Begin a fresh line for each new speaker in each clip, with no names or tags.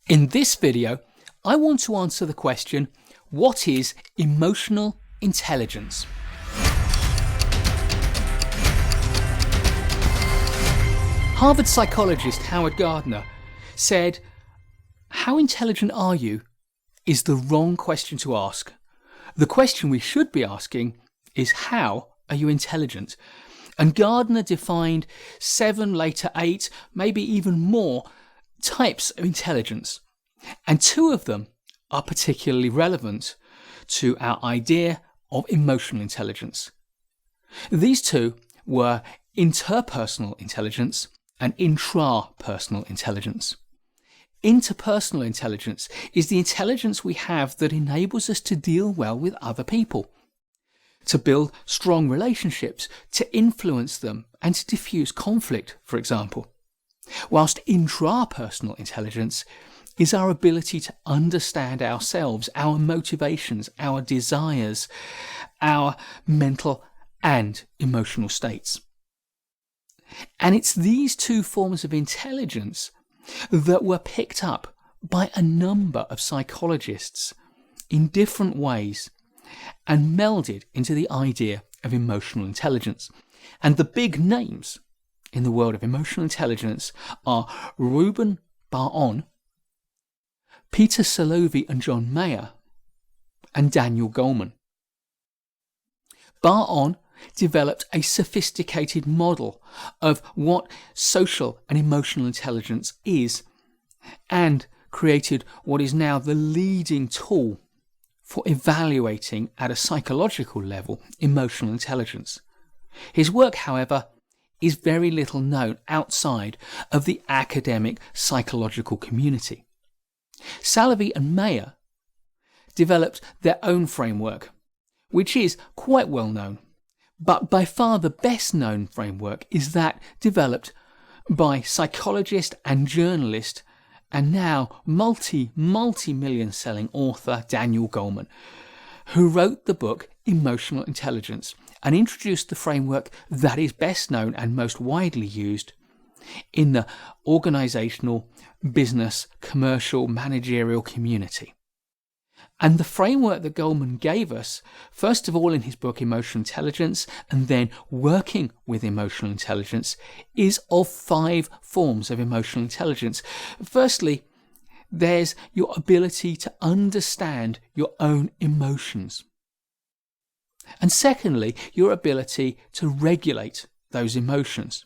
In this video, I want to answer the question, what is emotional intelligence? Harvard psychologist Howard Gardner said, "How intelligent are you is the wrong question to ask. The question we should be asking is, how are you intelligent?" And Gardner defined 7, later 8, maybe even more types of intelligence. And 2 of them are particularly relevant to our idea of emotional intelligence. These 2 were interpersonal intelligence and intrapersonal intelligence. Interpersonal intelligence is the intelligence we have that enables us to deal well with other people, to build strong relationships, to influence them, and to diffuse conflict, for example. Whilst intrapersonal intelligence is our ability to understand ourselves, our motivations, our desires, our mental and emotional states. And it's these 2 forms of intelligence that were picked up by a number of psychologists in different ways and melded into the idea of emotional intelligence. And the big names in the world of emotional intelligence are Reuben Bar-On, Peter Salovey and John Mayer, and Daniel Goleman. Bar-On developed a sophisticated model of what social and emotional intelligence is and created what is now the leading tool for evaluating at a psychological level emotional intelligence. His work, however, is very little known outside of the academic psychological community. Salovey and Mayer developed their own framework, which is quite well known, but by far the best known framework is that developed by psychologist and journalist and now multi-million selling author Daniel Goleman, who wrote the book Emotional Intelligence and introduced the framework that is best known and most widely used in the organizational, business, commercial, managerial community. And the framework that Goleman gave us, first of all in his book Emotional Intelligence, and then working with emotional intelligence, is of 5 forms of emotional intelligence. Firstly, there's your ability to understand your own emotions. And secondly, your ability to regulate those emotions.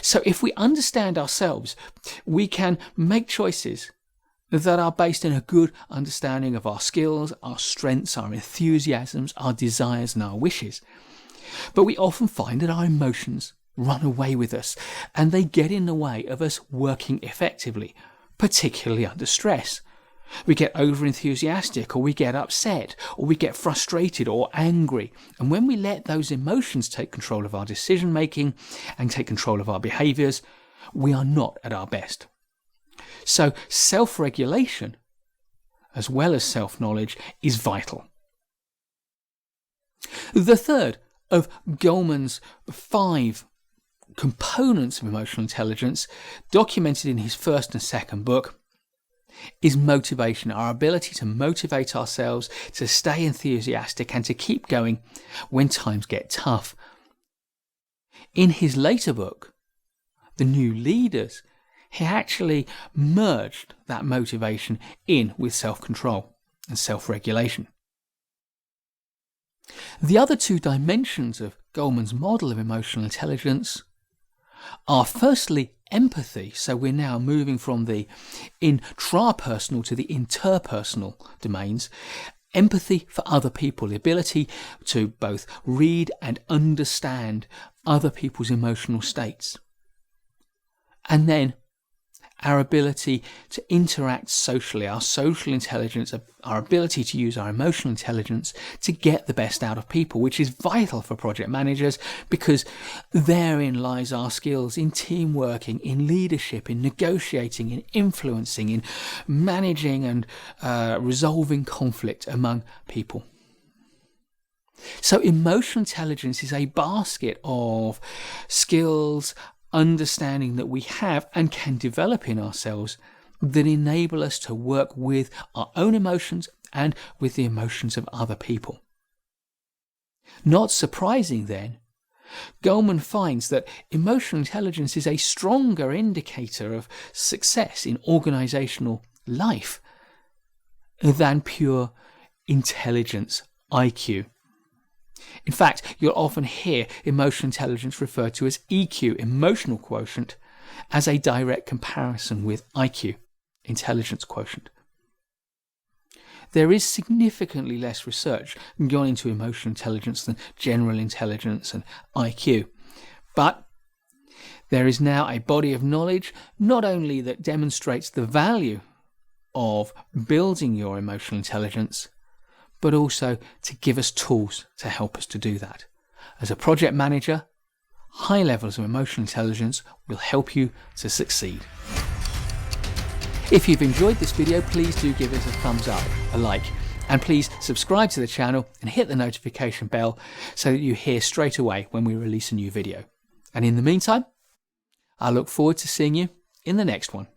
So if we understand ourselves, we can make choices that are based on a good understanding of our skills, our strengths, our enthusiasms, our desires and our wishes. But we often find that our emotions run away with us and they get in the way of us working effectively, particularly under stress. We get over-enthusiastic, or we get upset, or we get frustrated or angry. And when we let those emotions take control of our decision-making and take control of our behaviours, we are not at our best. So self-regulation, as well as self-knowledge, is vital. The third of Goleman's 5 components of emotional intelligence, documented in his first and second book, is motivation, our ability to motivate ourselves, to stay enthusiastic and to keep going when times get tough. In his later book, The New Leaders, he actually merged that motivation in with self-control and self-regulation. The other 2 dimensions of Goleman's model of emotional intelligence are firstly empathy. So we're now moving from the intrapersonal to the interpersonal domains. Empathy for other people, the ability to both read and understand other people's emotional states. And then our ability to interact socially, our social intelligence, our ability to use our emotional intelligence to get the best out of people, which is vital for project managers because therein lies our skills in team working, in leadership, in negotiating, in influencing, in managing and resolving conflict among people. So emotional intelligence is a basket of skills, understanding that we have and can develop in ourselves that enable us to work with our own emotions and with the emotions of other people. Not surprising then, Goleman finds that emotional intelligence is a stronger indicator of success in organizational life than pure intelligence, IQ. In fact, you'll often hear emotional intelligence referred to as EQ, emotional quotient, as a direct comparison with IQ, intelligence quotient. There is significantly less research gone into emotional intelligence than general intelligence and IQ. But there is now a body of knowledge not only that demonstrates the value of building your emotional intelligence, but also to give us tools to help us to do that. As a project manager, high levels of emotional intelligence will help you to succeed. If you've enjoyed this video, please do give us a thumbs up, a like, and please subscribe to the channel and hit the notification bell so that you hear straight away when we release a new video. And in the meantime, I look forward to seeing you in the next one.